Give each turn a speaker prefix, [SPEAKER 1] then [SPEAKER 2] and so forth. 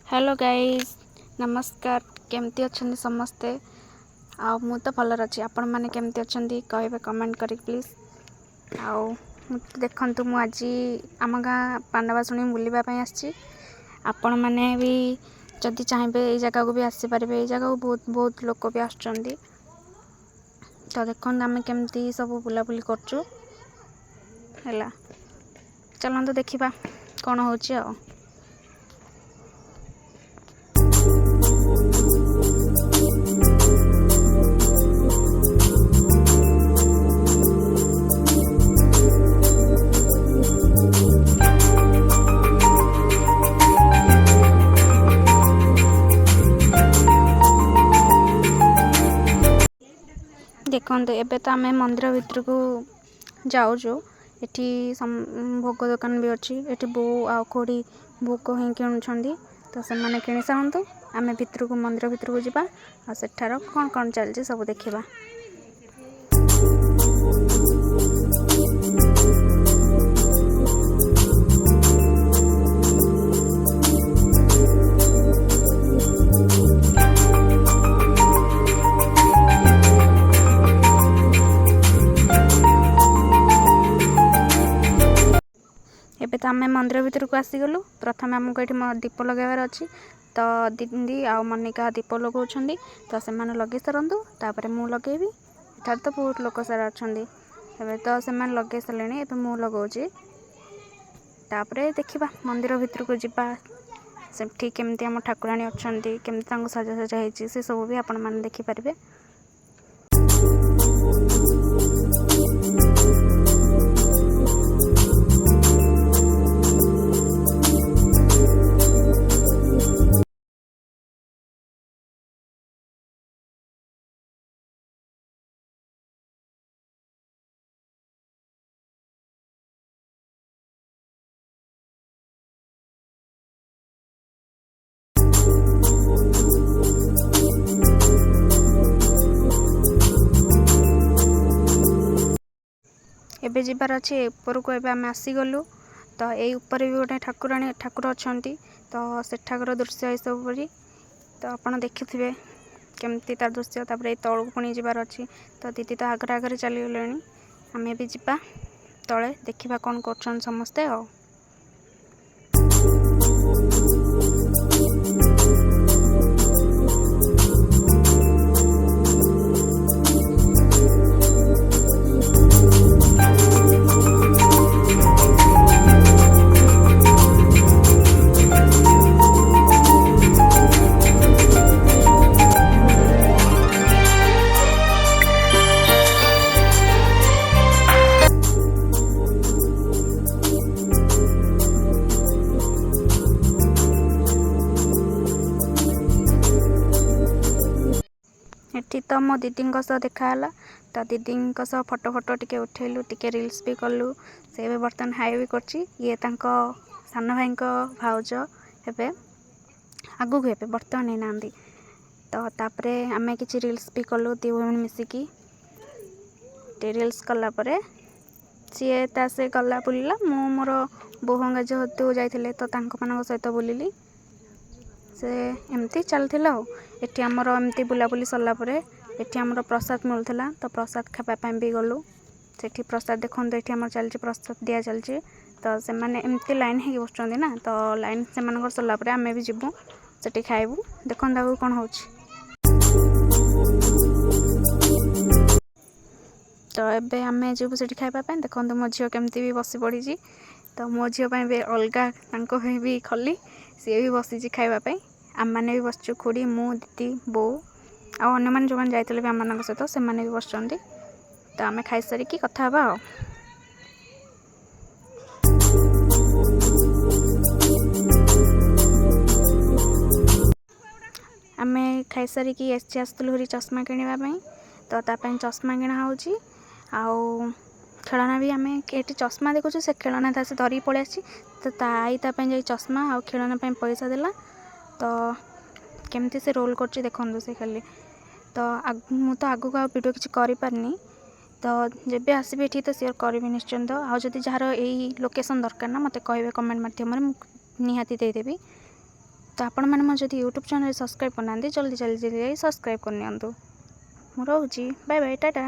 [SPEAKER 1] Hello guys नमस्कार केमती अच्छा समस्ते मु तो भलर अच्छी आपण मैंने केमती अच्छा कहे कमेंट करी प्लीज देखु मु आज आम गाँ पांडवाशुणी बुलवाई आसी आपण मैंने भी जदि चाहिए ये जगह को भी आसीपारे ये जगह को बहुत बहुत लोक भी आसुँच तो देखो आम केमती सब बुलाबुली करचु है चलते देखा कौन हो देखो एबे तो आम मंदिर भितर को जाऊँ एठी भोग दुकान भी अच्छी एठी बो आ खोड़ी भोग ही किणुंट तो से मैंने किणी सारतु आम भितर को मंदिर भितर को जावा आ सेठार कौन कौन चलती सब देखा। एबे तो आम मंदिर भितर को आसीगलु प्रथम आमको ये दीप लगेबार अच्छी तो दीदी आ मनिका दीप लगाउछंदी तो से मैंने लगे सारतु तापर मु लगेबी एठार तो बहुत लोक सारा अच्छा एबे तो से लगे सारे एबे मु लगाउची तापर देखा मंदिर भितर को जिबा सेठी केमती आम ठाकुराणी अच्छी केमती सजा सजा होती से सब भी आपण मैंने देखिपारे। एबे जीवार अच्छे ऊपर को एबे आम आसीगलु तो यही ऊपर भी गोटे ठाकुराणी ठाकुर अच्छा तो सेठाकर दृश्य सब परी तो आपड़ देखुवे केमती तार दृश्य तापर ये तौक पुणी जीवार अच्छी तो दीदी तो आगे आगे चलीगले आम भी जीवा तले देखा कौन कर समस्ते आ। एठी तो मो दीदी देखाला तो दीदी फोटो फोटो टिके उठेलु टिके रील्स भी कलु से बर्तमान हाई भी करची ये तांको सान भाई भाउज हेबे आगु हेबे बर्तमान ना तो तापरे आमे किछि रील्स भी कलु दी भौणी मिसिकी रील्स कला परे सी से गला बुलिला मु मोर बोहंगा जेहेतु जाइथिले तो तांको मानक सहित बुलिली से एमती चलथिला एठी हमर एमती बुलाबुली सरला परे एठी हमर प्रसाद मिलुथला तो प्रसाद खापा भी गलु सेठी प्रसाद देखन एठी हमर चलछि प्रसाद दिया चलछि तो से माने एमती लाइन हे बसचंदी ना तो लाइन से मानकर सरला परे आमे भी जिबु सेठी खाइबु देखन दागु कोन होछि। तो एबे आमे जिबु सेठी खाइबा पे देखन मो झियो केमती भी बसी पड़ी तो मो झियो पे भी अलगा तांको भी खली सी भी बसी खाइबा पे आम मैंने भी बसचु खुड़ी मु दीदी बो आने मैंने जो मैंने जाते आम मान सहित से भी बस तो आम खाई सारिकी कथा हवा आम खाई सारिकी आसलु हरी चश्मा किणापी तो तापाई चश्मा किणा हो खेलना भी आम ये चश्मा देखु से खेलना था से धरिकी पलि आसी तो आई जा चश्मा आ खेलना पैसा देला तो केमती से रोल कर देखु से खाली तो मु तो आगु वीडियो किसी करें तो जब आसबि ये तो सेयार करी निश्चिंत आदि जार यही लोकेशन दरकार ना मत कहे कमेंट मध्यम निहाती देदेवी ତ ଆପଣମାନେ ମୋ ଯଦି ୟୁଟ୍ୟୁବ୍ ଚ୍ୟାନେଲ୍ ସବସ୍କ୍ରାଇବ୍ କରିନାହାନ୍ତି ଜଲ୍ଦି ଜଲ୍ଦି ଯାଇ ସବସ୍କ୍ରାଇବ୍ କରିନିଅନ୍ତୁ। ମୁଁ ରହୁଛି, ବାଏ ବାଏ, ଟାଟା।